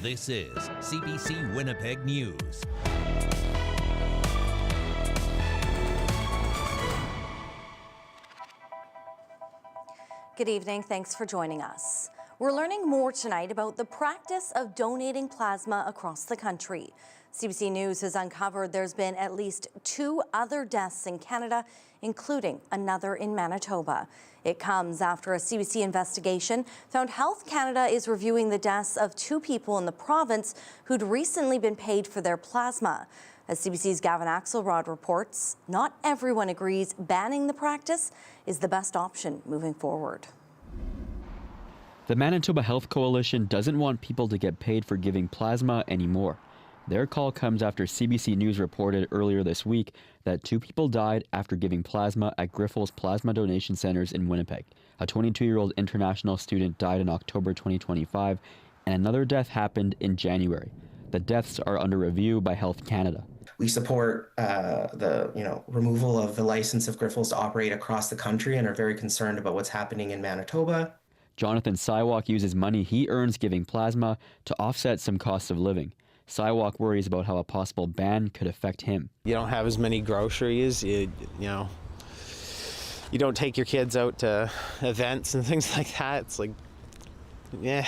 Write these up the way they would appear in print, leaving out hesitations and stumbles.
This is CBC Winnipeg News. Good evening. Thanks for joining us. We're learning more tonight about the practice of donating plasma across the country. CBC News has uncovered there's been at least 2 other deaths in Canada, including another in Manitoba. It comes after a CBC investigation found Health Canada is reviewing the deaths of 2 people in the province who'd recently been paid for their plasma. As CBC's Gavin Axelrod reports, not everyone agrees banning the practice is the best option moving forward. The Manitoba Health Coalition doesn't want people to get paid for giving plasma anymore. Their call comes after CBC News reported earlier this week that 2 people died after giving plasma at Grifols plasma donation centers in Winnipeg. A 22-year-old international student died in October 2025, and another death happened in January. The deaths are under review by Health Canada. We support the removal of the license of Grifols to operate across the country and are very concerned about what's happening in Manitoba. Jonathan Siwak uses money he earns giving plasma to offset some costs of living. Siwak worries about how a possible ban could affect him. You don't have as many groceries, you don't take your kids out to events and things like that. It's like, yeah,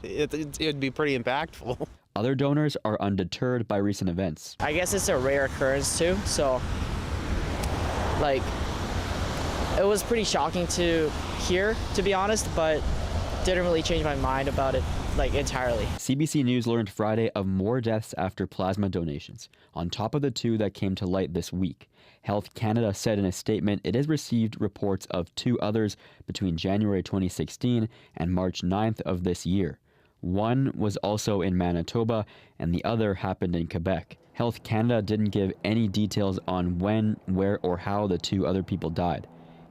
it'd be pretty impactful. Other donors are undeterred by recent events. I guess it's a rare occurrence too, so it was pretty shocking to hear, to be honest, but didn't really change my mind about it entirely. CBC News learned Friday of more deaths after plasma donations, on top of the 2 that came to light this week. Health Canada said in a statement it has received reports of 2 others between January 2016 and March 9th of this year. One was also in Manitoba, and the other happened in Quebec. Health Canada didn't give any details on when, where, or how the 2 other people died,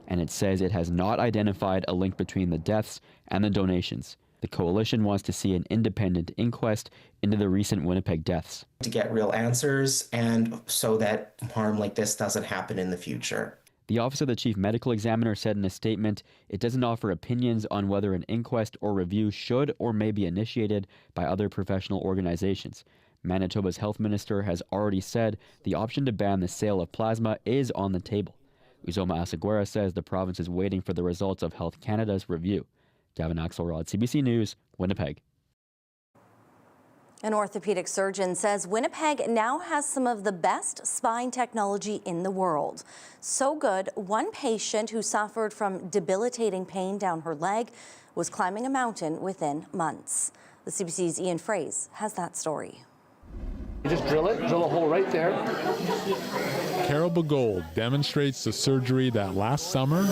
and it says it has not identified a link between the deaths and the donations. The coalition wants to see an independent inquest into the recent Winnipeg deaths. To get real answers and so that harm like this doesn't happen in the future. The Office of the Chief Medical Examiner said in a statement it doesn't offer opinions on whether an inquest or review should or may be initiated by other professional organizations. Manitoba's health minister has already said the option to ban the sale of plasma is on the table. Uzoma Asaguera says the province is waiting for the results of Health Canada's review. Gavin Axelrod, CBC News, Winnipeg. An orthopedic surgeon says Winnipeg now has some of the best spine technology in the world. So good, one patient who suffered from debilitating pain down her leg was climbing a mountain within months. The CBC's Ian Fraze has that story. You just drill a hole right there. Carol Begold demonstrates the surgery that last summer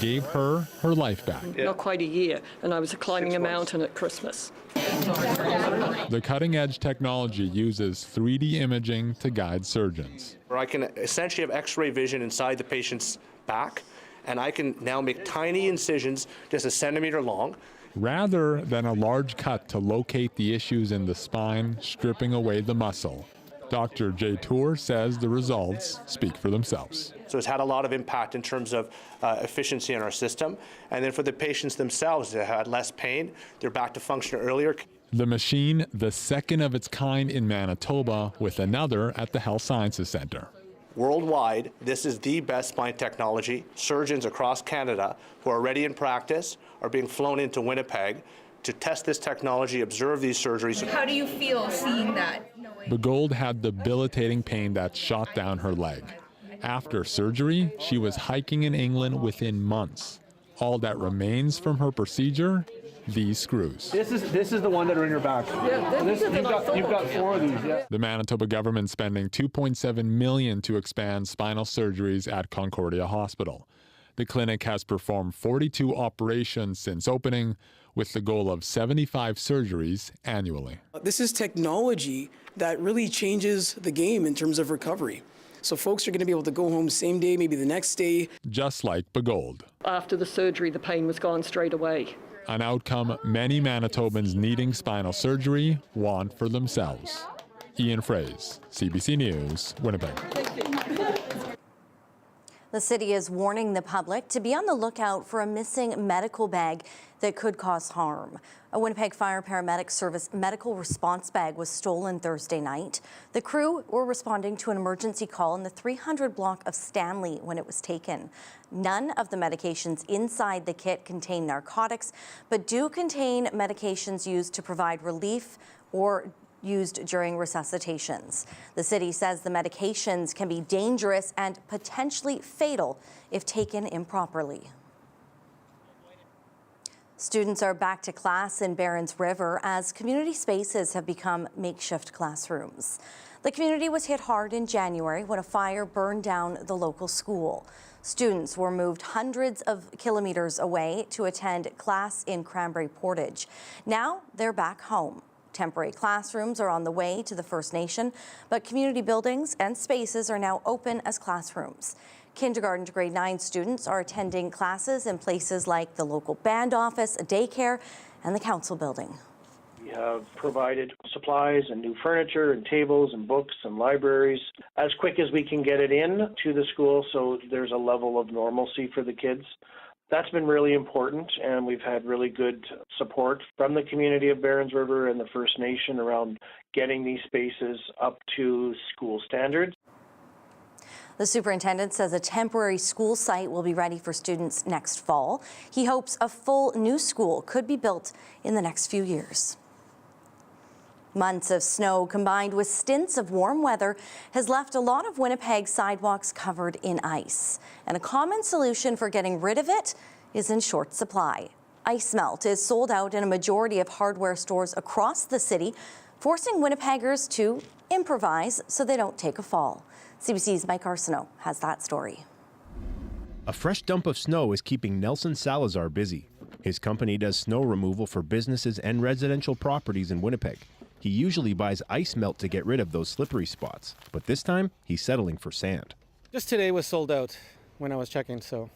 gave her life back. Not quite a year, and I was climbing a mountain at Christmas. The cutting-edge technology uses 3D imaging to guide surgeons. Where I can essentially have X-ray vision inside the patient's back, and I can now make tiny incisions just a centimeter long. Rather than a large cut to locate the issues in the spine, stripping away the muscle, Dr. Jay Tour says the results speak for themselves. So it's had a lot of impact in terms of efficiency in our system. And then for the patients themselves, they had less pain. They're back to function earlier. The machine, the second of its kind in Manitoba, with another at the Health Sciences Centre. Worldwide, this is the best spine technology. Surgeons across Canada who are already in practice are being flown into Winnipeg to test this technology, observe these surgeries. How do you feel seeing that? Begold had debilitating pain that shot down her leg. After surgery, she was hiking in England within months. All that remains from her procedure, these screws. This is the one that are in your back. Yeah, you've got 4 of these. Yeah. The Manitoba government spending $2.7 million to expand spinal surgeries at Concordia Hospital. The clinic has performed 42 operations since opening, with the goal of 75 surgeries annually. This is technology that really changes the game in terms of recovery. So folks are going to be able to go home same day, maybe the next day. Just like Begold. After the surgery, the pain was gone straight away. An outcome many Manitobans needing spinal surgery want for themselves. Ian Fraze, CBC News, Winnipeg. The city is warning the public to be on the lookout for a missing medical bag that could cause harm. A Winnipeg Fire Paramedic Service medical response bag was stolen Thursday night. The crew were responding to an emergency call in the 300 block of Stanley when it was taken. None of the medications inside the kit contain narcotics, but do contain medications used to provide relief or used during resuscitations. The city says the medications can be dangerous and potentially fatal if taken improperly. Students are back to class in Barens River as community spaces have become makeshift classrooms. The community was hit hard in January when a fire burned down the local school. Students were moved hundreds of kilometers away to attend class in Cranberry Portage. Now they're back home. Temporary classrooms are on the way to the First Nation, but community buildings and spaces are now open as classrooms. Kindergarten to grade 9 students are attending classes in places like the local band office, a daycare, and the council building. We have provided supplies and new furniture and tables and books and libraries as quick as we can get it in to the school, so there's a level of normalcy for the kids. That's been really important, and we've had really good support from the community of Barens River and the First Nation around getting these spaces up to school standards. The superintendent says a temporary school site will be ready for students next fall. He hopes a full new school could be built in the next few years. Months of snow combined with stints of warm weather has left a lot of Winnipeg's sidewalks covered in ice. And a common solution for getting rid of it is in short supply. Ice melt is sold out in a majority of hardware stores across the city, forcing Winnipeggers to improvise so they don't take a fall. CBC's Mike Arsenault has that story. A fresh dump of snow is keeping Nelson Salazar busy. His company does snow removal for businesses and residential properties in Winnipeg. He usually buys ice melt to get rid of those slippery spots, but this time he's settling for sand. Just today was sold out when I was checking, so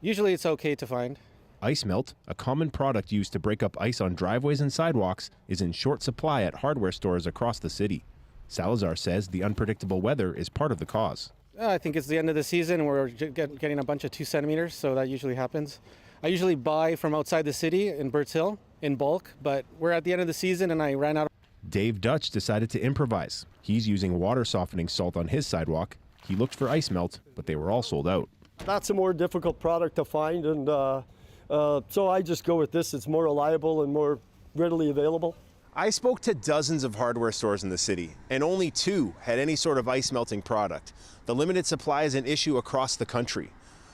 usually it's okay to find. Ice melt, a common product used to break up ice on driveways and sidewalks, is in short supply at hardware stores across the city. Salazar says the unpredictable weather is part of the cause. I think it's the end of the season. We're getting a bunch of 2 centimeters, so that usually happens. I usually buy from outside the city in Birds Hill in bulk, but we're at the end of the season and I ran out. Dave Dutch decided to improvise. He's using water softening salt on his sidewalk. He looked for ice melt, but they were all sold out. That's a more difficult product to find, and so I just go with this. It's more reliable and more readily available. I spoke to dozens of hardware stores in the city, and only 2 had any sort of ice melting product. The limited supply is an issue across the country.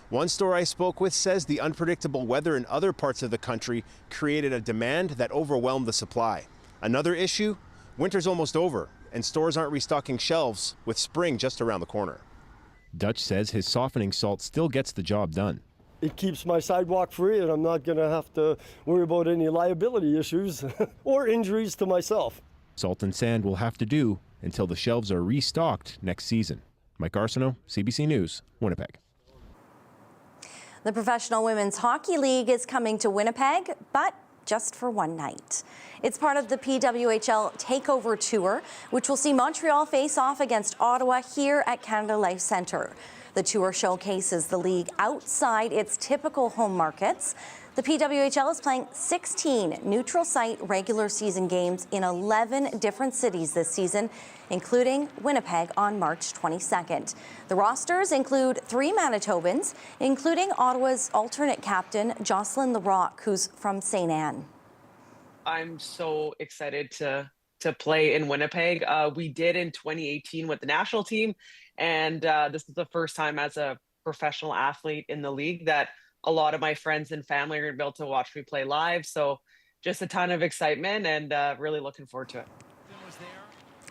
One store I spoke with says the unpredictable weather in other parts of the country created a demand that overwhelmed the supply. Another issue? Winter's almost over, and stores aren't restocking shelves with spring just around the corner. Dutch says his softening salt still gets the job done. It keeps my sidewalk free, and I'm not going to have to worry about any liability issues or injuries to myself. Salt and sand will have to do until the shelves are restocked next season. Mike Arsenault, CBC News, Winnipeg. The Professional Women's Hockey League is coming to Winnipeg, but just for one night. It's part of the PWHL Takeover Tour, which will see Montreal face off against Ottawa here at Canada Life Centre. The tour showcases the league outside its typical home markets. The PWHL is playing 16 neutral site regular season games in 11 different cities this season, including Winnipeg on March 22nd. The rosters include 3 Manitobans, including Ottawa's alternate captain, Jocelyn Larocque, who's from St. Anne. I'm so excited to play in Winnipeg. We did in 2018 with the national team, and this is the first time as a professional athlete in the league that a lot of my friends and family are going to be able to watch me play live. So just a ton of excitement and really looking forward to it.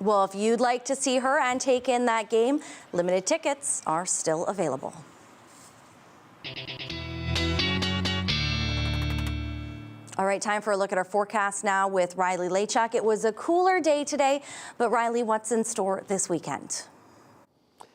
Well, if you'd like to see her and take in that game, limited tickets are still available. All right, time for a look at our forecast now with Riley Lachuk. It was a cooler day today, but Riley, what's in store this weekend?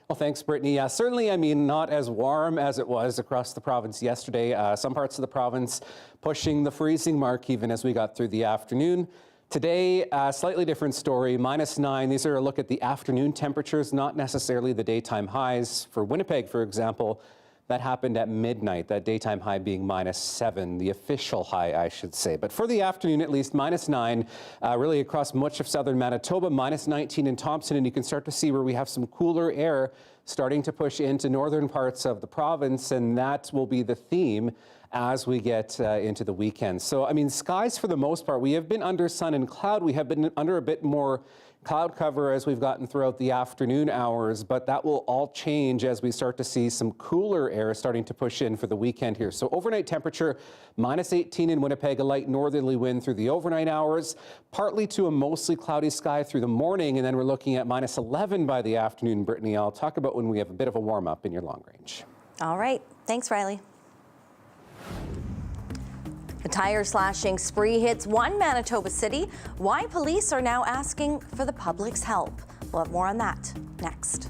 Well, thanks, Brittany. Yeah, certainly, not as warm as it was across the province yesterday. Some parts of the province pushing the freezing mark even as we got through the afternoon. Today, a slightly different story, -9. These are a look at the afternoon temperatures, not necessarily the daytime highs. For Winnipeg, for example, that happened at midnight, that daytime high being -7, the official high, I should say. But for the afternoon, at least, -9, really across much of southern Manitoba, -19 in Thompson, and you can start to see where we have some cooler air starting to push into northern parts of the province, and that will be the theme as we get into the weekend. So, I mean, skies for the most part, we have been under sun and cloud. We have been under a bit more cloud cover as we've gotten throughout the afternoon hours, but that will all change as we start to see some cooler air starting to push in for the weekend here. So overnight temperature, -18 in Winnipeg, a light northerly wind through the overnight hours, partly to a mostly cloudy sky through the morning, and then we're looking at -11 by the afternoon, Brittany. I'll talk about when we have a bit of a warm up in your long range. All right. Thanks, Riley. A tire slashing spree hits one Manitoba city. Why police are now asking for the public's help. We'll have more on that next.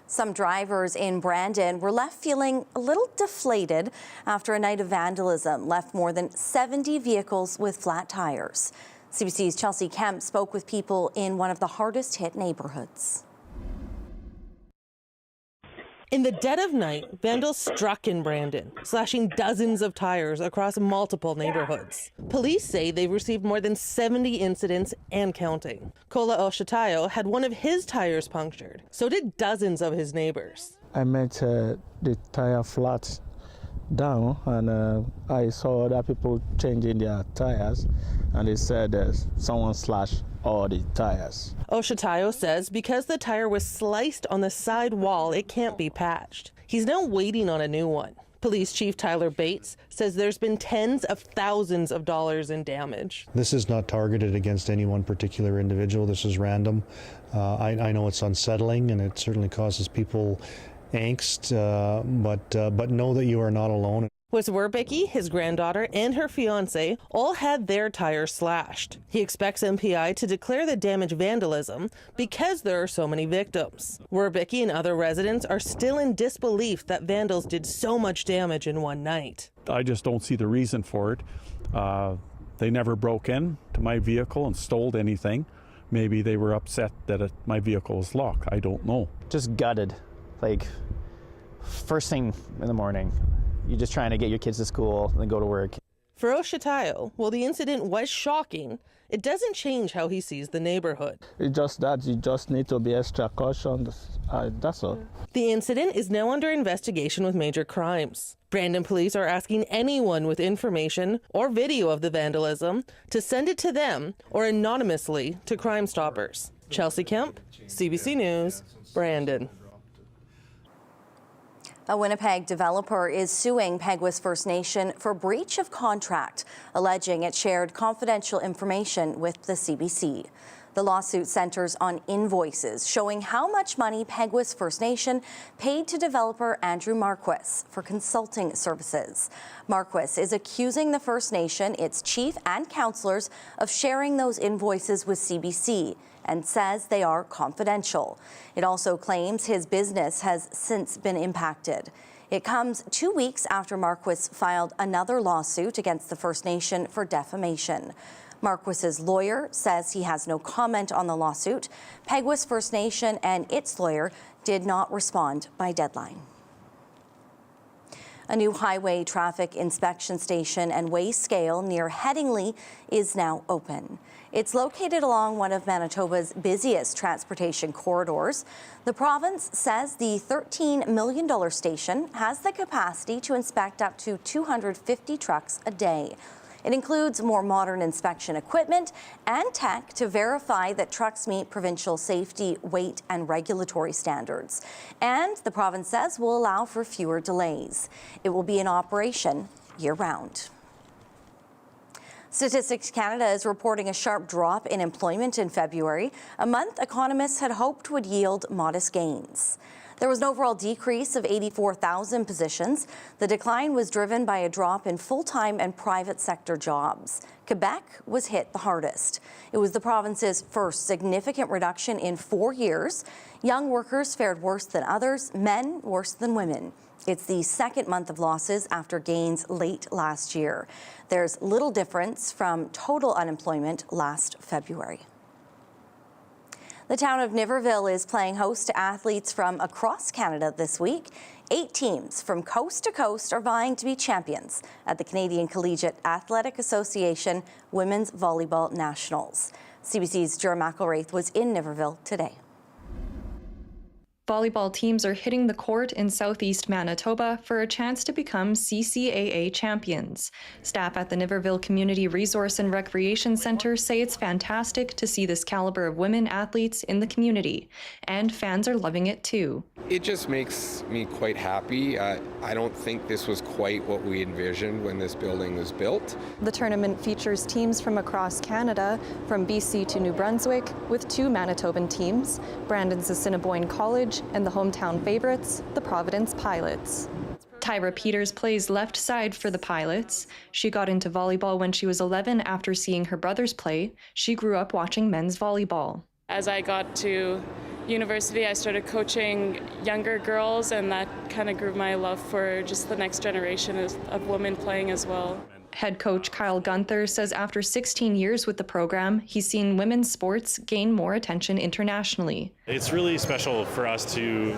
Some drivers in Brandon were left feeling a little deflated after a night of vandalism left more than 70 vehicles with flat tires. CBC's Chelsea Kemp spoke with people in one of the hardest hit neighborhoods. In the dead of night, vandals struck in Brandon, slashing dozens of tires across multiple neighborhoods. Police say they've received more than 70 incidents and counting. Kola Oshitayo had one of his tires punctured. So did dozens of his neighbors. I met the tire flat down, and I saw other people changing their tires, and they said someone slashed all the tires. Oshitayo says because the tire was sliced on the side wall, it can't be patched. He's now waiting on a new one. Police Chief Tyler Bates says there's been tens of thousands of dollars in damage. This is not targeted against any one particular individual. This is random. I know it's unsettling, and it certainly causes people angst, but know that you are not alone. Wes Werbicki, his granddaughter, and her fiance all had their tires slashed. He expects MPI to declare the damage vandalism because there are so many victims. Werbicki and other residents are still in disbelief that vandals did so much damage in one night. I just don't see the reason for it. They never broke in to my vehicle and stole anything. Maybe they were upset that my vehicle was locked. I don't know. Just gutted, like first thing in the morning. You're just trying to get your kids to school and then go to work. For Oshitayo, while the incident was shocking, it doesn't change how he sees the neighborhood. It's just that you just need to be extra cautious. That's all. The incident is now under investigation with major crimes. Brandon police are asking anyone with information or video of the vandalism to send it to them or anonymously to Crime Stoppers. Chelsea Kemp, CBC News, Brandon. A Winnipeg developer is suing Peguis First Nation for breach of contract, alleging it shared confidential information with the CBC. The lawsuit centers on invoices showing how much money Peguis First Nation paid to developer Andrew Marquis for consulting services. Marquis is accusing the First Nation, its chief and councillors, of sharing those invoices with CBC and says they are confidential. It also claims his business has since been impacted. It comes 2 weeks after Marquis filed another lawsuit against the First Nation for defamation. Marquis's lawyer says he has no comment on the lawsuit. Peguis First Nation and its lawyer did not respond by deadline. A new highway traffic inspection station and weigh scale near Headingley is now open. It's located along one of Manitoba's busiest transportation corridors. The province says the $13 million station has the capacity to inspect up to 250 trucks a day. It includes more modern inspection equipment and tech to verify that trucks meet provincial safety, weight, and regulatory standards. And the province says will allow for fewer delays. It will be in operation year-round. Statistics Canada is reporting a sharp drop in employment in February, a month economists had hoped would yield modest gains. There was an overall decrease of 84,000 positions. The decline was driven by a drop in full-time and private sector jobs. Quebec was hit the hardest. It was the province's first significant reduction in 4 years. Young workers fared worse than others, men worse than women. It's the second month of losses after gains late last year. There's little difference from total unemployment last February. The town of Niverville is playing host to athletes from across Canada this week. 8 teams from coast to coast are vying to be champions at the Canadian Collegiate Athletic Association Women's Volleyball Nationals. CBC's Jura McElraith was in Niverville today. Volleyball teams are hitting the court in southeast Manitoba for a chance to become CCAA champions. Staff at the Niverville Community Resource and Recreation Centre say it's fantastic to see this caliber of women athletes in the community, and fans are loving it too. It just makes me quite happy. I don't think this was quite what we envisioned when this building was built. The tournament features teams from across Canada, from BC to New Brunswick, with 2 Manitoban teams, Brandon's Assiniboine College and the hometown favorites, the Providence Pilots. Tyra Peters plays left side for the Pilots. She got into volleyball when she was 11 after seeing her brothers play. She grew up watching men's volleyball. As I got to university, I started coaching younger girls, and that kind of grew my love for just the next generation of women playing as well. Head coach Kyle Gunther says after 16 years with the program, he's seen women's sports gain more attention internationally. It's really special for us to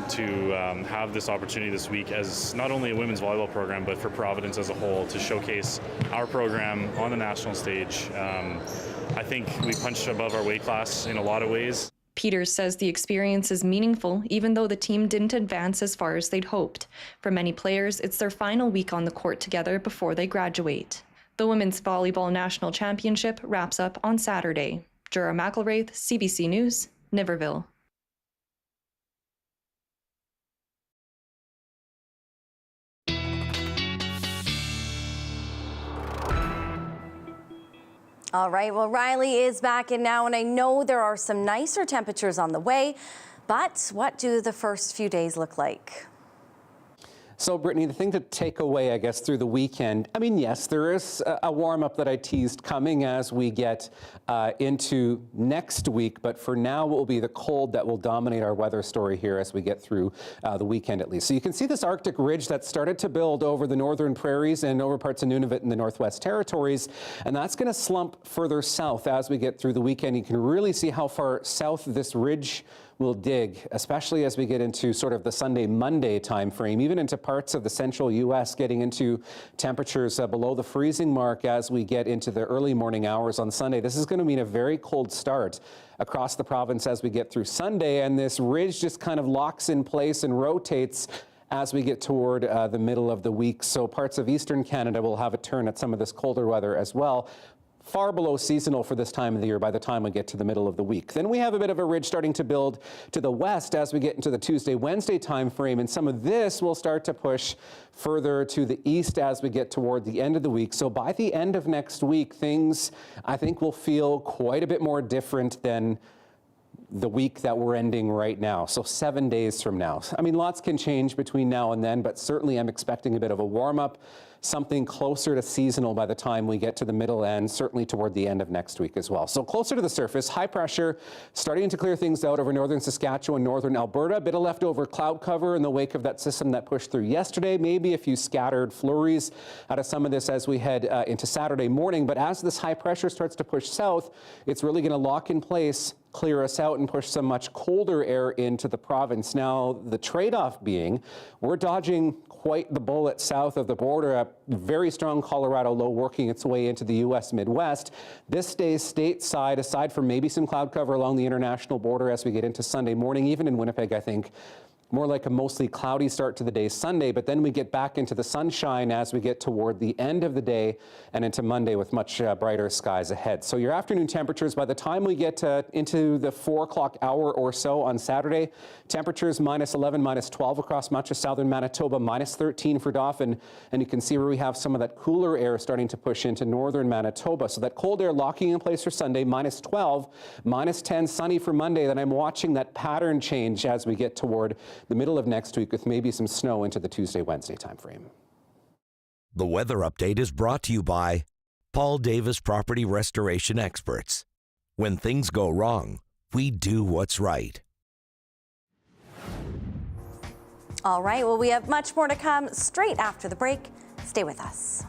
have this opportunity this week as not only a women's volleyball program, but for Providence as a whole to showcase our program on the national stage. I think we punched above our weight class in a lot of ways. Peters says the experience is meaningful, even though the team didn't advance as far as they'd hoped. For many players, it's their final week on the court together before they graduate. The Women's Volleyball National Championship wraps up on Saturday. Jura McElraith, CBC News, Niverville. All right, well, Riley is back in now, and I know there are some nicer temperatures on the way, but what do the first few days look like? So, Brittany, the thing to take away, I guess, through the weekend, I mean, yes, there is a warm-up that I teased coming as we get into next week, but for now it will be the cold that will dominate our weather story here as we get through the weekend at least. So you can see this Arctic ridge that started to build over the northern prairies and over parts of Nunavut in the Northwest Territories, and that's going to slump further south as we get through the weekend. You can really see how far south this ridge will dig, especially as we get into sort of the Sunday-Monday time frame, even into parts of the central U.S., getting into temperatures below the freezing mark as we get into the early morning hours on Sunday. This is going to mean a very cold start across the province as we get through Sunday, and this ridge just kind of locks in place and rotates as we get toward the middle of the week. So parts of eastern Canada will have a turn at some of this colder weather as well. Far below seasonal for this time of the year by the time we get to the middle of the week. Then we have a bit of a ridge starting to build to the west as we get into the Tuesday, Wednesday time frame, and some of this will start to push further to the east as we get toward the end of the week. So by the end of next week, things I think will feel quite a bit more different than the week that we're ending right now. So 7 days from now. I mean, lots can change between now and then, but certainly I'm expecting a bit of a warm-up, something closer to seasonal by the time we get to the middle and certainly toward the end of next week as well. So closer to the surface, high pressure starting to clear things out over northern Saskatchewan, northern Alberta. A bit of leftover cloud cover in the wake of that system that pushed through yesterday. Maybe a few scattered flurries out of some of this as we head into Saturday morning. But as this high pressure starts to push south, it's really going to lock in place, clear us out, and push some much colder air into the province. Now, the trade-off being we're dodging quite the bullet south of the border, a very strong Colorado low working its way into the U.S. Midwest. This stays stateside, aside from maybe some cloud cover along the international border as we get into Sunday morning. Even in Winnipeg, I think more like a mostly cloudy start to the day Sunday, but then we get back into the sunshine as we get toward the end of the day and into Monday with much brighter skies ahead. So your afternoon temperatures, by the time we get into the 4 o'clock hour or so on Saturday, temperatures -11, -12 across much of southern Manitoba, -13 for Dauphin, and you can see where we have some of that cooler air starting to push into northern Manitoba. So that cold air locking in place for Sunday, -12, -10 sunny for Monday. Then I'm watching that pattern change as we get toward the middle of next week with maybe some snow into the Tuesday, Wednesday timeframe. The weather update is brought to you by Paul Davis Property Restoration Experts. When things go wrong, we do what's right. All right, well, we have much more to come straight after the break. Stay with us.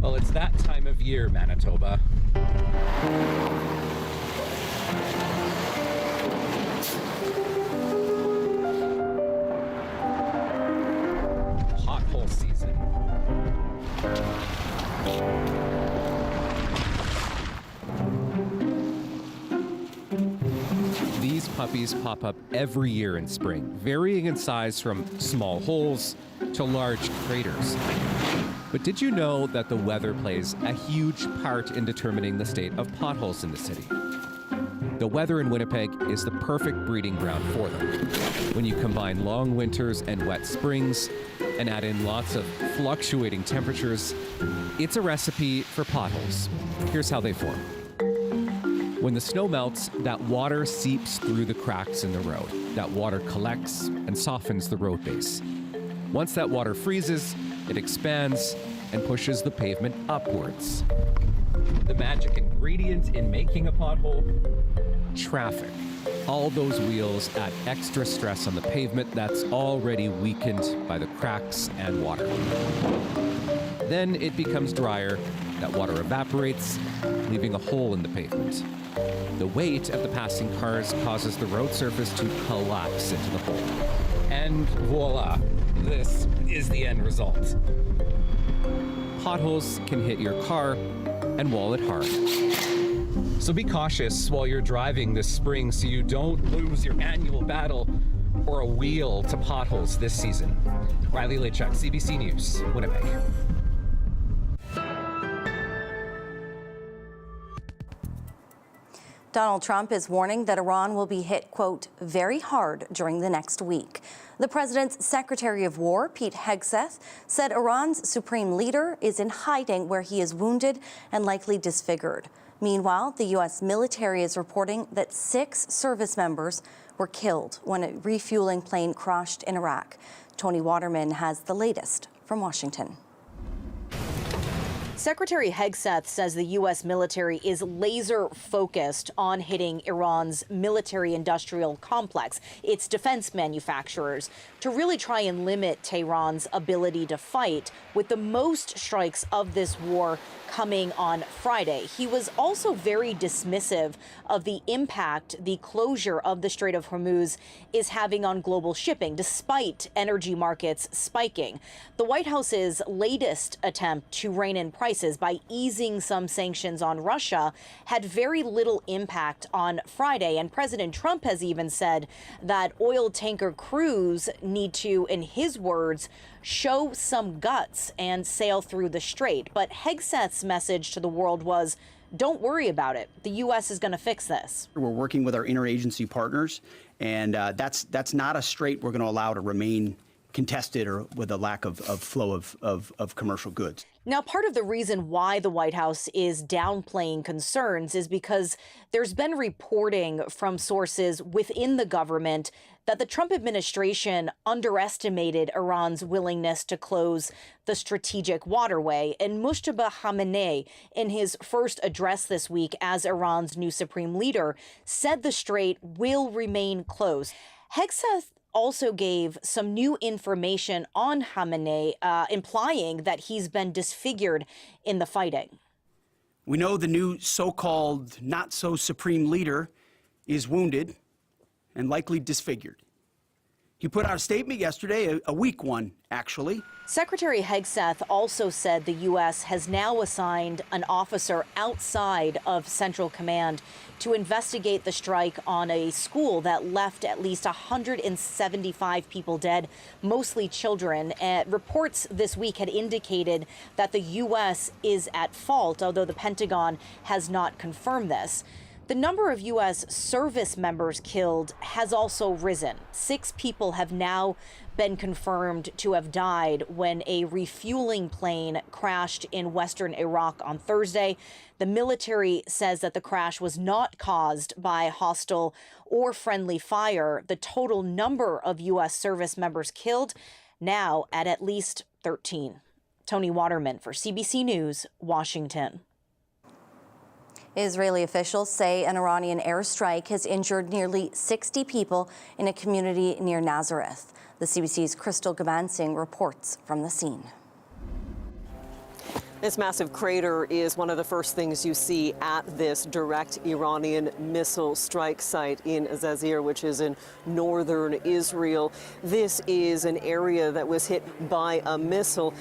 Well, it's that time of year, Manitoba. Pothole season. These puppies pop up every year in spring, varying in size from small holes to large craters. But did you know that the weather plays a huge part in determining the state of potholes in the city? The weather in Winnipeg is the perfect breeding ground for them. When you combine long winters and wet springs and add in lots of fluctuating temperatures, it's a recipe for potholes. Here's how they form. When the snow melts, that water seeps through the cracks in the road. That water collects and softens the road base. Once that water freezes, it expands and pushes the pavement upwards. The magic ingredient in making a pothole? Traffic. All those wheels add extra stress on the pavement that's already weakened by the cracks and water. Then it becomes drier, that water evaporates, leaving a hole in the pavement. The weight of the passing cars causes the road surface to collapse into the hole. And voila, this is the end result. Potholes can hit your car and wall it hard. So be cautious while you're driving this spring so you don't lose your annual battle or a wheel to potholes this season. Riley Lechuk, CBC News, Winnipeg. Donald Trump is warning that Iran will be hit, quote, very hard during the next week. The president's Secretary of War, Pete Hegseth, said Iran's supreme leader is in hiding where he is wounded and likely disfigured. Meanwhile, the U.S. military is reporting that 6 service members were killed when a refueling plane crashed in Iraq. Tony Waterman has the latest from Washington. Secretary Hegseth says the U.S. military is laser focused on hitting Iran's military-industrial complex, its defense manufacturers, to really try and limit Tehran's ability to fight, with the most strikes of this war coming on Friday. He was also very dismissive of the impact the closure of the Strait of Hormuz is having on global shipping, despite energy markets spiking. The White House's latest attempt to rein in prices by easing some sanctions on Russia had very little impact on Friday. And President Trump has even said that oil tanker crews need to, in his words, show some guts and sail through the strait. But Hegseth's message to the world was, don't worry about it. The U.S. is going to fix this. We're working with our interagency partners, and that's not a strait we're going to allow to remain contested or with a lack of flow of commercial goods. Now, part of the reason why the White House is downplaying concerns is because there's been reporting from sources within the government that the Trump administration underestimated Iran's willingness to close the strategic waterway. And Mujtaba Khamenei, in his first address this week as Iran's new supreme leader, said the strait will remain closed. Hegseth also gave some new information on Khamenei, implying that he's been disfigured in the fighting. We know the new so-called not-so-supreme leader is wounded and likely disfigured. He put out a statement yesterday, a weak one, actually. Secretary Hegseth also said the U.S. has now assigned an officer outside of Central Command to investigate the strike on a school that left at least 175 people dead, mostly children. Reports this week had indicated that the U.S. is at fault, although the Pentagon has not confirmed this. The number of U.S. service members killed has also risen. 6 people have now been confirmed to have died when a refueling plane crashed in western Iraq on Thursday. The military says that the crash was not caused by hostile or friendly fire. The total number of U.S. service members killed now at least 13. Tony Waterman for CBC News, Washington. Israeli officials say an Iranian airstrike has injured nearly 60 people in a community near Nazareth. The CBC's Crystal Gabansing reports from the scene. This massive crater is one of the first things you see at this direct Iranian missile strike site in Zaire, which is in northern Israel. This is an area that was hit by a missile.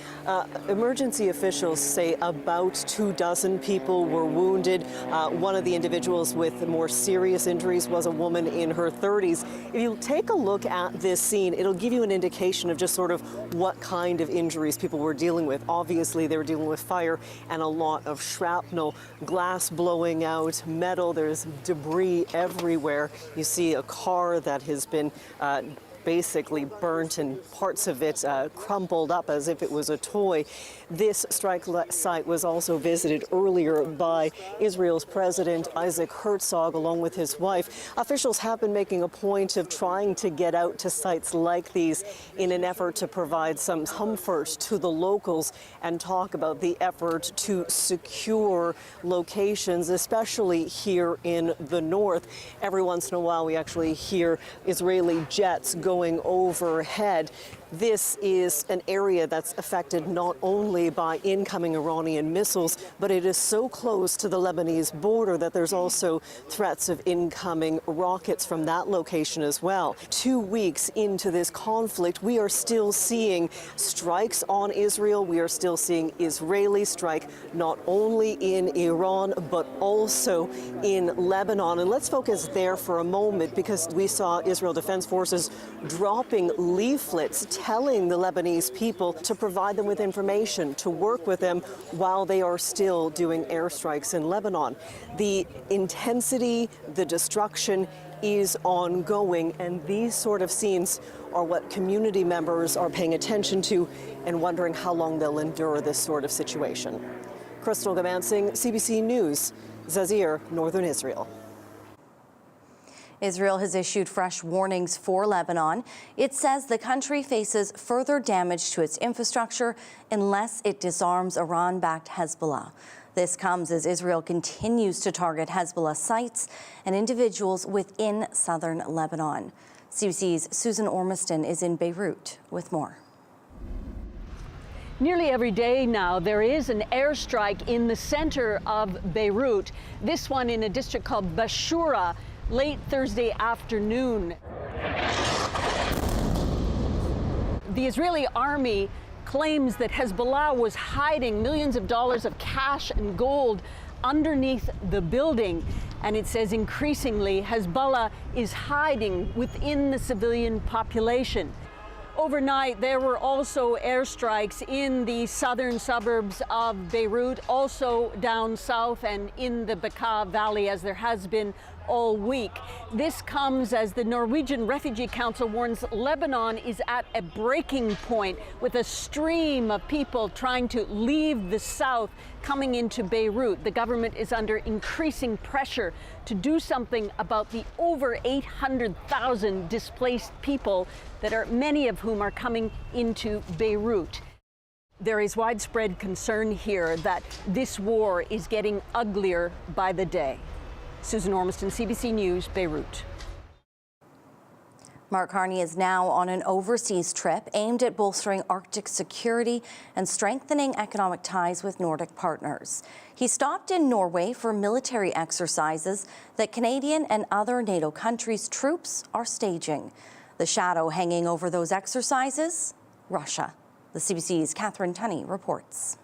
Emergency officials say about 24 people were wounded. One of the individuals with more serious injuries was a woman in her 30s. If you take a look at this scene, it'll give you an indication of just sort of what kind of injuries people were dealing with. Obviously, they were dealing with fire and a lot of shrapnel, glass blowing out, metal. There's debris everywhere. You see a car that has been basically burnt and parts of it crumpled up as if it was a toy. This strike site was also visited earlier by Israel's President Isaac Herzog along with his wife. Officials have been making a point of trying to get out to sites like these in an effort to provide some comfort to the locals and talk about the effort to secure locations, especially here in the north. Every once in a while we actually hear Israeli jets going overhead. This is an area that's affected not only by incoming Iranian missiles, but it is so close to the Lebanese border that there's also threats of incoming rockets from that location as well. 2 weeks into this conflict, we are still seeing strikes on Israel. We are still seeing Israeli strike not only in Iran, but also in Lebanon. And let's focus there for a moment because we saw Israel Defense Forces dropping leaflets telling the Lebanese people to provide them with information, to work with them while they are still doing airstrikes in Lebanon. The intensity, the destruction is ongoing, and these sort of scenes are what community members are paying attention to and wondering how long they'll endure this sort of situation. Crystal Gamansing, CBC News, Zaire, Northern Israel. Israel has issued fresh warnings for Lebanon. It says the country faces further damage to its infrastructure unless it disarms Iran-backed Hezbollah. This comes as Israel continues to target Hezbollah sites and individuals within southern Lebanon. CBC's Susan Ormiston is in Beirut with more. Nearly every day now, there is an airstrike in the center of Beirut. This one in a district called Bashura, late Thursday afternoon. The Israeli army claims that Hezbollah was hiding millions of dollars of cash and gold underneath the building. And it says increasingly Hezbollah is hiding within the civilian population. Overnight, there were also airstrikes in the southern suburbs of Beirut, also down south and in the Bekaa Valley, as there has been all week. This comes as the Norwegian Refugee Council warns Lebanon is at a breaking point with a stream of people trying to leave the south coming into Beirut. The government is under increasing pressure to do something about the over 800,000 displaced people that are, many of whom are coming into Beirut. There is widespread concern here that this war is getting uglier by the day. Susan Ormiston, CBC News, Beirut. Mark Carney is now on an overseas trip aimed at bolstering Arctic security and strengthening economic ties with Nordic partners. He stopped in Norway for military exercises that Canadian and other NATO countries' troops are staging. The shadow hanging over those exercises? Russia. The CBC's Catherine Tunney reports.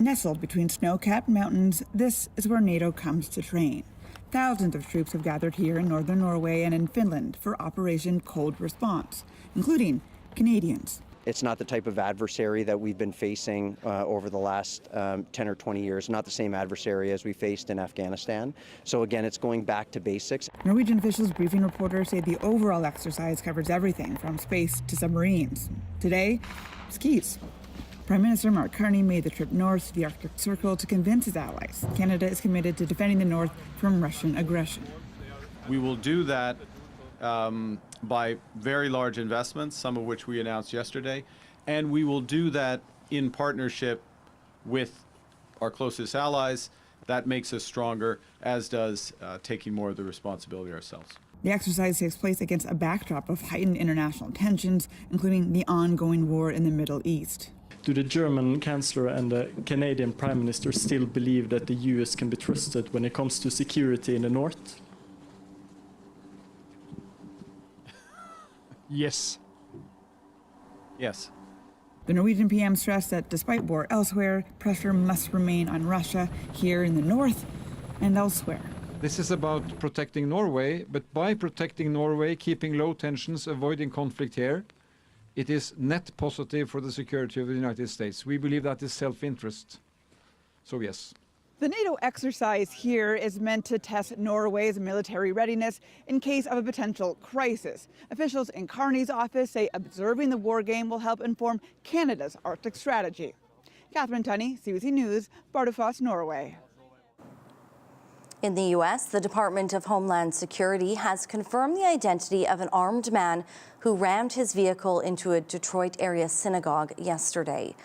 Nestled between snow-capped mountains, this is where NATO comes to train. Thousands of troops have gathered here in northern Norway and in Finland for Operation Cold Response, including Canadians. It's not the type of adversary that we've been facing over the last 10 or 20 years, not the same adversary as we faced in Afghanistan. So again, it's going back to basics. Norwegian officials briefing reporters say the overall exercise covers everything from space to submarines. Today, skis. Prime Minister Mark Carney made the trip north to the Arctic Circle to convince his allies Canada is committed to defending the North from Russian aggression. We will do that by very large investments, some of which we announced yesterday, and we will do that in partnership with our closest allies. That makes us stronger, as does taking more of the responsibility ourselves. The exercise takes place against a backdrop of heightened international tensions, including the ongoing war in the Middle East. Do the German Chancellor and the Canadian Prime Minister still believe that the US can be trusted when it comes to security in the north? Yes. Yes. The Norwegian PM stressed that despite war elsewhere, pressure must remain on Russia here in the north and elsewhere. This is about protecting Norway, but by protecting Norway, keeping low tensions, avoiding conflict here, it is net positive for the security of the United States. We believe that is self-interest. So yes. The NATO exercise here is meant to test Norway's military readiness in case of a potential crisis. Officials in Carney's office say observing the war game will help inform Canada's Arctic strategy. Catherine Tunney, CBC News, Bardufoss, Norway. In the U.S., the Department of Homeland Security has confirmed the identity of an armed man who rammed his vehicle into a Detroit area synagogue yesterday.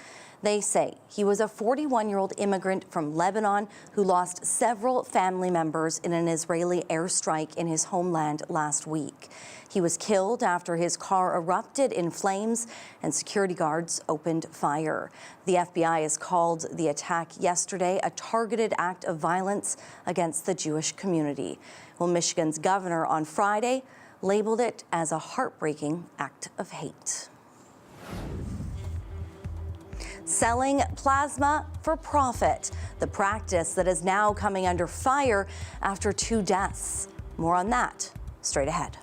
They say he was a 41-year-old immigrant from Lebanon who lost several family members in an Israeli airstrike in his homeland last week. He was killed after his car erupted in flames and security guards opened fire. The FBI has called the attack yesterday a targeted act of violence against the Jewish community. Well, Michigan's governor on Friday labeled it as a heartbreaking act of hate. Selling plasma for profit, the practice that is now coming under fire after 2 deaths. More on that straight ahead.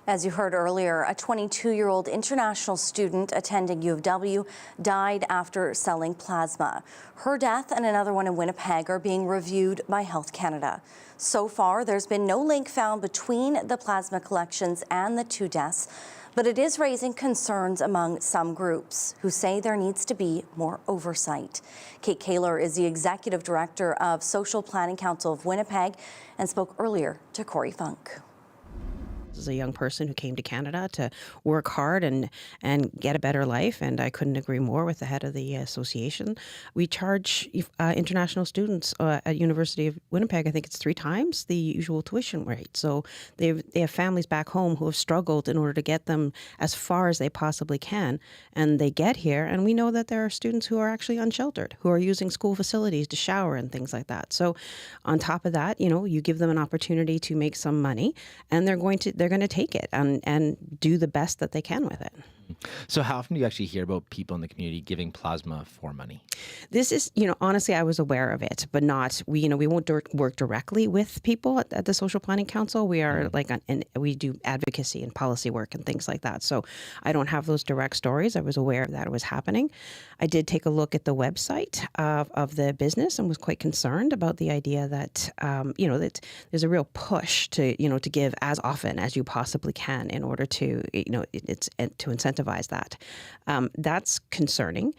As you heard earlier, a 22-year-old international student attending U of W died after selling plasma. Her death and another one in Winnipeg are being reviewed by Health Canada. So far, there's been no link found between the plasma collections and the two deaths, but it is raising concerns among some groups who say there needs to be more oversight. Kate Kaler is the Executive Director of Social Planning Council of Winnipeg and spoke earlier to Corey Funk. As a young person who came to Canada to work hard and get a better life, and I couldn't agree more with the head of the association. We charge international students at University of Winnipeg, I think it's 3 times the usual tuition rate. So they have families back home who have struggled in order to get them as far as they possibly can, and they get here, and we know that there are students who are actually unsheltered, who are using school facilities to shower and things like that. So on top of that, you give them an opportunity to make some money, and they're going to take it and do the best that they can with it. So how often do you actually hear about people in the community giving plasma for money? This is, honestly, I was aware of it, but not, we won't work directly with people at the Social Planning Council. We are we do advocacy and policy work and things like that. So I don't have those direct stories. I was aware that it was happening. I did take a look at the website of the business and was quite concerned about the idea that, that there's a real push to give as often as you possibly can in order to, to incentivize that. That's concerning.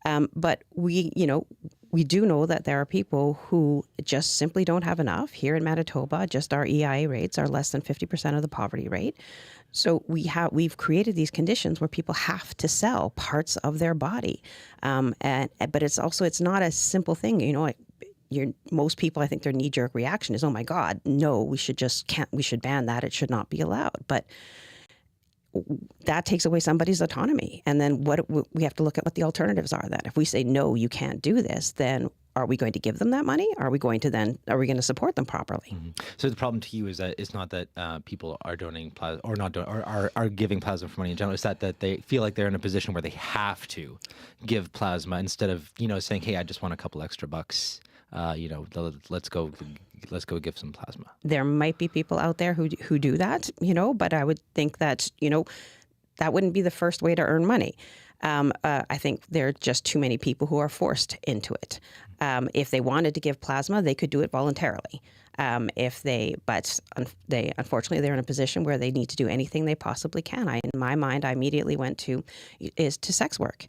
But we do know that there are people who just simply don't have enough. Here in Manitoba, just our EIA rates are less than 50% of the poverty rate. So we've created these conditions where people have to sell parts of their body. But it's not a simple thing. Most people, I think their knee-jerk reaction is, oh my God, no, we should ban that. It should not be allowed. But that takes away somebody's autonomy. And then we have to look at what the alternatives are then. If we say, no, you can't do this, then are we going to give them that money? Are we going to support them properly? Mm-hmm. So the problem to you is that it's not that people are donating plasma or not are giving plasma for money in general. It's that they feel like they're in a position where they have to give plasma instead of, saying, hey, I just want a couple extra bucks. Let's go give some plasma. There might be people out there who do that, but I would think that, that wouldn't be the first way to earn money. I think there are just too many people who are forced into it. If they wanted to give plasma, they could do it voluntarily. Unfortunately, they're in a position where they need to do anything they possibly can. In my mind, I immediately went to sex work.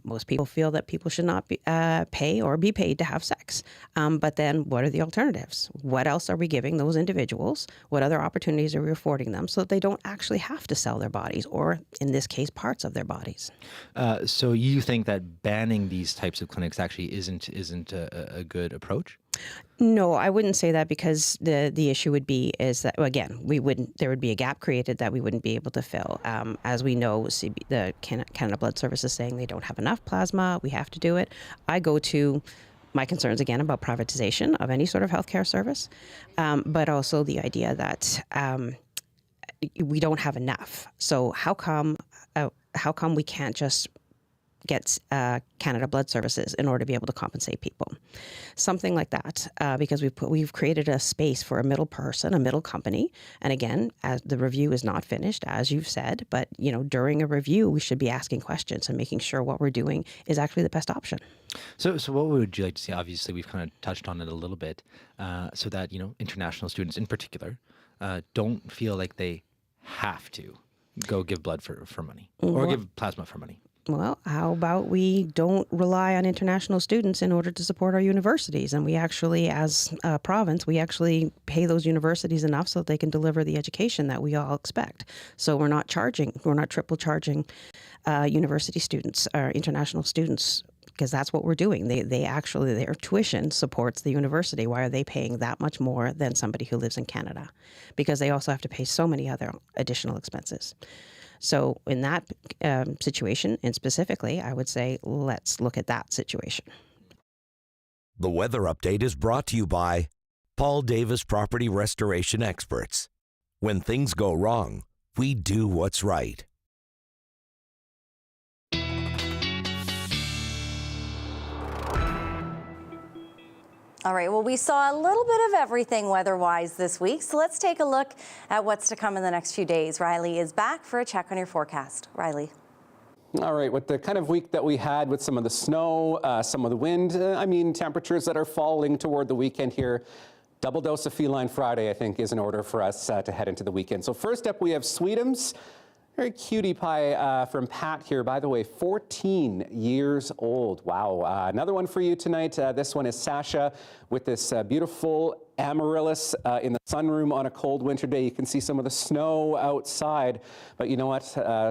Most people feel that people should not pay or be paid to have sex. But then what are the alternatives? What else are we giving those individuals? What other opportunities are we affording them so that they don't actually have to sell their bodies or, in this case, parts of their bodies? So you think that banning these types of clinics actually isn't a good approach? No, I wouldn't say that, because the issue would be is that, again, there would be a gap created that we wouldn't be able to fill. As we know, the Canada Blood Service is saying they don't have enough plasma. We have to do it. I go to my concerns again about privatization of any sort of healthcare service, but also the idea that we don't have enough. So how come we can't just get Canada Blood Services in order to be able to compensate people? Something like that, because we've created a space for a middle person, a middle company. And again, as the review is not finished, as you've said, but during a review, we should be asking questions and making sure what we're doing is actually the best option. So what would you like to see? Obviously, we've kind of touched on it a little bit, so that international students in particular don't feel like they have to go give blood for money or give plasma for money. Well, how about we don't rely on international students in order to support our universities? And we actually, as a province, we actually pay those universities enough so that they can deliver the education that we all expect. So we're not triple charging university students or international students, because that's what we're doing. Their tuition supports the university. Why are they paying that much more than somebody who lives in Canada? Because they also have to pay so many other additional expenses. So in that situation, and specifically, I would say, let's look at that situation. The weather update is brought to you by Paul Davis Property Restoration Experts. When things go wrong, we do what's right. All right, well, we saw a little bit of everything weather-wise this week, so let's take a look at what's to come in the next few days. Riley is back for a check on your forecast. Riley. All right, with the kind of week that we had with some of the snow, some of the wind, I mean, temperatures that are falling toward the weekend here. Double dose of Feline Friday, I think, is in order for us to head into the weekend. So first up, we have Sweetums. Very cutie pie from Pat here, by the way, 14 years old. Wow. Another one for you tonight. This one is Sasha with this beautiful amaryllis in the sunroom on a cold winter day. You can see some of the snow outside, but you know what?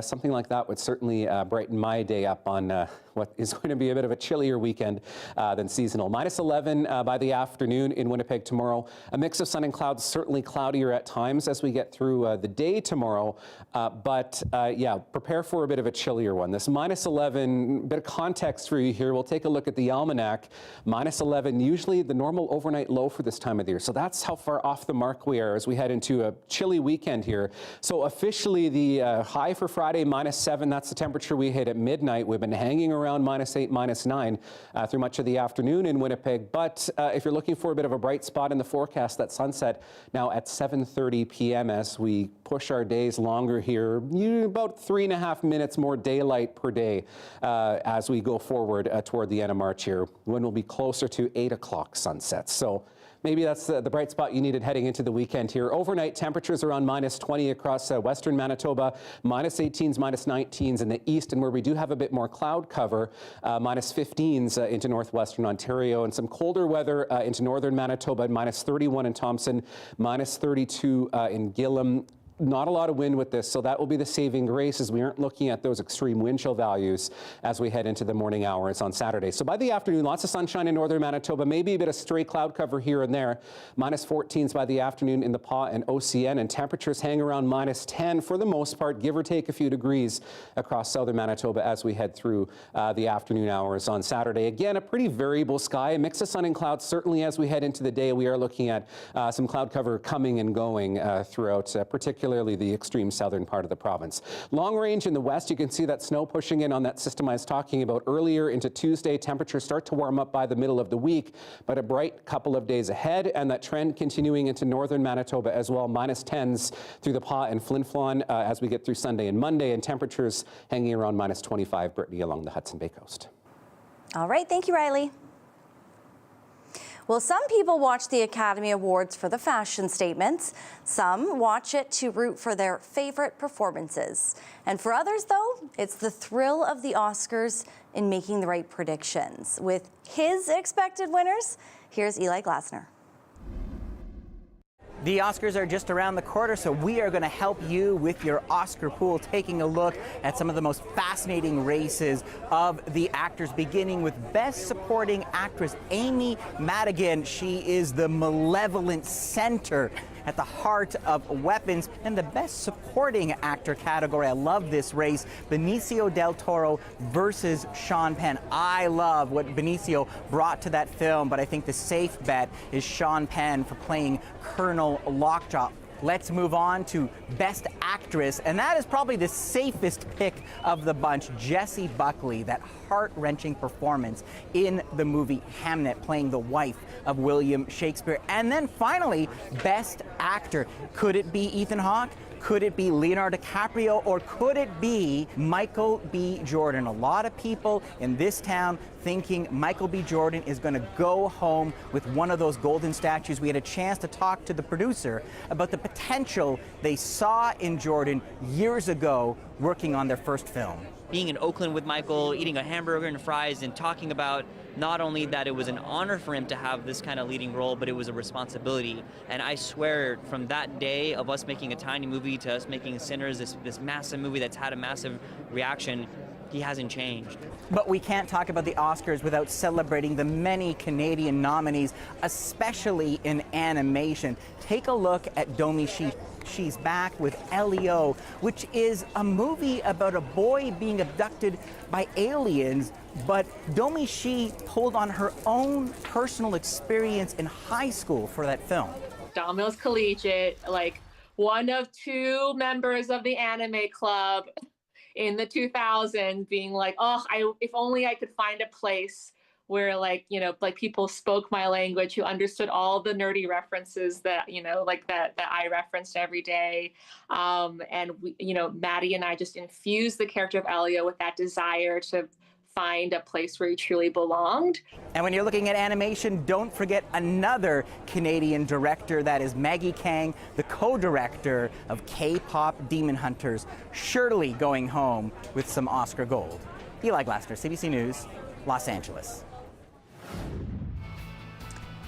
Something like that would certainly brighten my day up on what is going to be a bit of a chillier weekend than seasonal. -11 by the afternoon in Winnipeg tomorrow. A mix of sun and clouds, certainly cloudier at times as we get through the day tomorrow, but yeah, prepare for a bit of a chillier one. This -11, bit of context for you here. We'll take a look at the almanac. -11, usually the normal overnight low for this time of the year. So that's how far off the mark we are as we head into a chilly weekend here. So officially the high for Friday, -7. That's the temperature we hit at midnight. We've been hanging around -8, -9 through much of the afternoon in Winnipeg. But if you're looking for a bit of a bright spot in the forecast, that sunset now at 7:30 p.m. as we push our days longer here, about 3.5 minutes more daylight per day as we go forward toward the end of March here, when we'll be closer to 8 o'clock sunsets. So maybe that's the bright spot you needed heading into the weekend here. Overnight temperatures around -20 across western Manitoba, -18s, -19s in the east, and where we do have a bit more cloud cover, -15s into northwestern Ontario, and some colder weather into northern Manitoba, -31 in Thompson, -32 in Gillam. Not a lot of wind with this, so that will be the saving grace as we aren't looking at those extreme wind chill values as we head into the morning hours on Saturday. So by the afternoon, lots of sunshine in northern Manitoba, maybe a bit of stray cloud cover here and there. -14s by the afternoon in the Pas and OCN, and temperatures hang around -10 for the most part, give or take a few degrees across southern Manitoba as we head through the afternoon hours on Saturday. Again, a pretty variable sky, a mix of sun and clouds. Certainly as we head into the day, we are looking at some cloud cover coming and going throughout, particularly the extreme southern part of the province. Long range in the west, you can see that snow pushing in on that system I was talking about earlier into Tuesday. Temperatures start to warm up by the middle of the week, but a bright couple of days ahead, and that trend continuing into northern Manitoba as well. -10s through the Pas and Flin Flon as we get through Sunday and Monday, and temperatures hanging around -25, Brittany, along the Hudson Bay coast. All right, thank you, Riley. Well, some people watch the Academy Awards for the fashion statements. Some watch it to root for their favorite performances. And for others, though, it's the thrill of the Oscars in making the right predictions. With his expected winners, here's Eli Glasner. The Oscars are just around the corner, so we are going to help you with your Oscar pool, taking a look at some of the most fascinating races of the actors, beginning with Best Supporting Actress Amy Madigan. She is the malevolent center at the heart of Weapons, and the Best Supporting Actor category. I love this race. Benicio del Toro versus Sean Penn. I love what Benicio brought to that film, but I think the safe bet is Sean Penn for playing Colonel Lockjaw. Let's move on to Best Actress, and that is probably the safest pick of the bunch. Jessie Buckley, that heart-wrenching performance in the movie Hamnet, playing the wife of William Shakespeare. And then finally, Best Actor. Could it be Ethan Hawke? Could it be Leonardo DiCaprio, or could it be Michael B. Jordan? A lot of people in this town thinking Michael B. Jordan is going to go home with one of those golden statues. We had a chance to talk to the producer about the potential they saw in Jordan years ago working on their first film. Being in Oakland with Michael, eating a hamburger and fries, and talking about not only that it was an honor for him to have this kind of leading role, but it was a responsibility. And I swear, from that day of us making a tiny movie to us making Sinners, this massive movie that's had a massive reaction, he hasn't changed. But we can't talk about the Oscars without celebrating the many Canadian nominees, especially in animation. Take a look at Domi Shi. She's back with Leo, which is a movie about a boy being abducted by aliens, but Domi Shi pulled on her own personal experience in high school for that film. Don Mills Collegiate, like one of two members of the anime club in the 2000s, being like, oh, if only I could find a place where like, you know, like people spoke my language, who understood all the nerdy references that, you know, like that I referenced every day. And we, you know, Maddie and I just infused the character of Elio with that desire to find a place where he truly belonged. And when you're looking at animation, don't forget another Canadian director, that is Maggie Kang, the co-director of K-pop Demon Hunters, surely going home with some Oscar gold. Eli Glasner, CBC News, Los Angeles.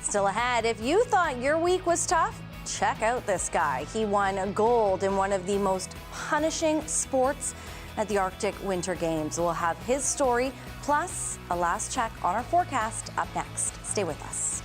Still ahead, if you thought your week was tough, check out this guy. He won gold in one of the most punishing sports at the Arctic Winter Games. We'll have his story, plus a last check on our forecast up next. Stay with us.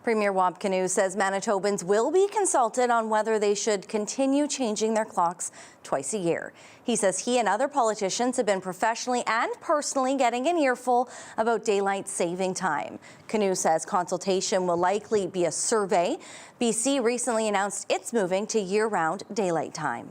Premier Wapkanu says Manitobans will be consulted on whether they should continue changing their clocks twice a year. He says he and other politicians have been professionally and personally getting an earful about daylight saving time. Canoe says consultation will likely be a survey. BC recently announced it's moving to year-round daylight time.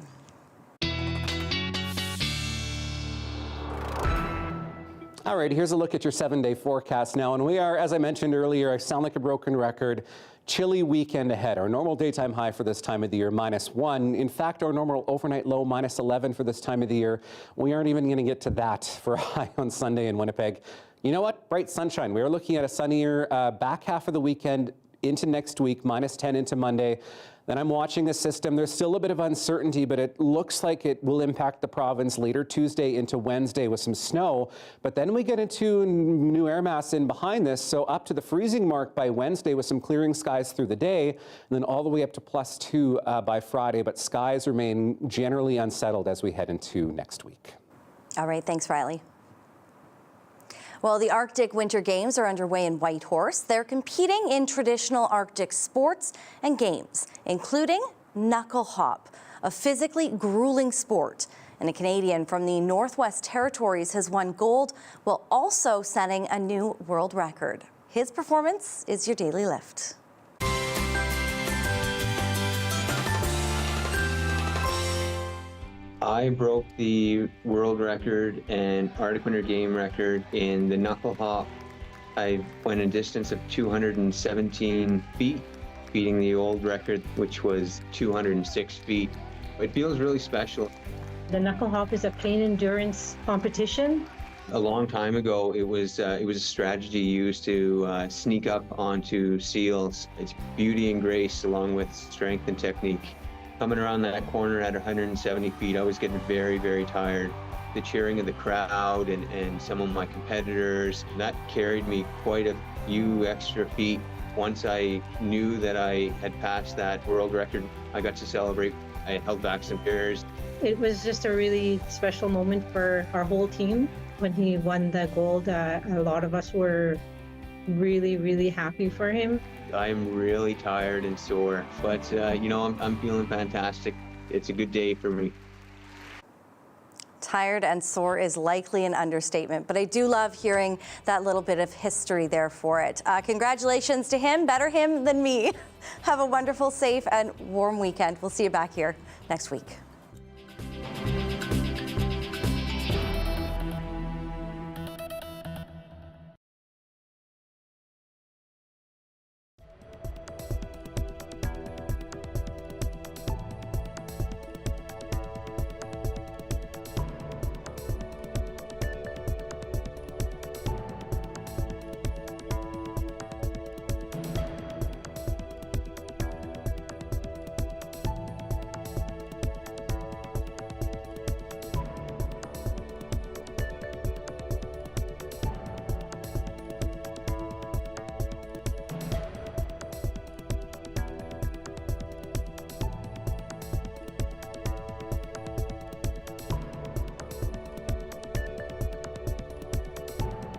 All right, here's a look at your 7-day forecast now. And we are, as I mentioned earlier, I sound like a broken record. Chilly weekend ahead. Our normal daytime high for this time of the year, -1. In fact, our normal overnight low, -11 for this time of the year. We aren't even going to get to that for a high on Sunday in Winnipeg. You know what? Bright sunshine. We are looking at a sunnier back half of the weekend into next week, -10 into Monday. Then I'm watching the system. There's still a bit of uncertainty, but it looks like it will impact the province later Tuesday into Wednesday with some snow. But then we get into new air mass in behind this, so up to the freezing mark by Wednesday with some clearing skies through the day, and then all the way up to +2 by Friday. But skies remain generally unsettled as we head into next week. All right, thanks, Riley. Well, the Arctic Winter Games are underway in Whitehorse. They're competing in traditional Arctic sports and games, including knuckle hop, a physically grueling sport. And a Canadian from the Northwest Territories has won gold while also setting a new world record. His performance is your Daily Lift. I broke the world record and Arctic Winter Game record in the knuckle hop. I went a distance of 217 feet, beating the old record, which was 206 feet. It feels really special. The knuckle hop is a plain endurance competition. A long time ago, it was a strategy used to sneak up onto seals. It's beauty and grace along with strength and technique. Coming around that corner at 170 feet, I was getting very, very tired. The cheering of the crowd and some of my competitors, that carried me quite a few extra feet. Once I knew that I had passed that world record, I got to celebrate. I held back some tears. It was just a really special moment for our whole team. When he won the gold, a lot of us were really, really happy for him. I'm really tired and sore, but you know, I'm feeling fantastic. It's a good day for me. Tired and sore is likely an understatement, but I do love hearing that little bit of history there for it. Congratulations to him, better him than me. Have a wonderful, safe, and warm weekend. We'll see you back here next week.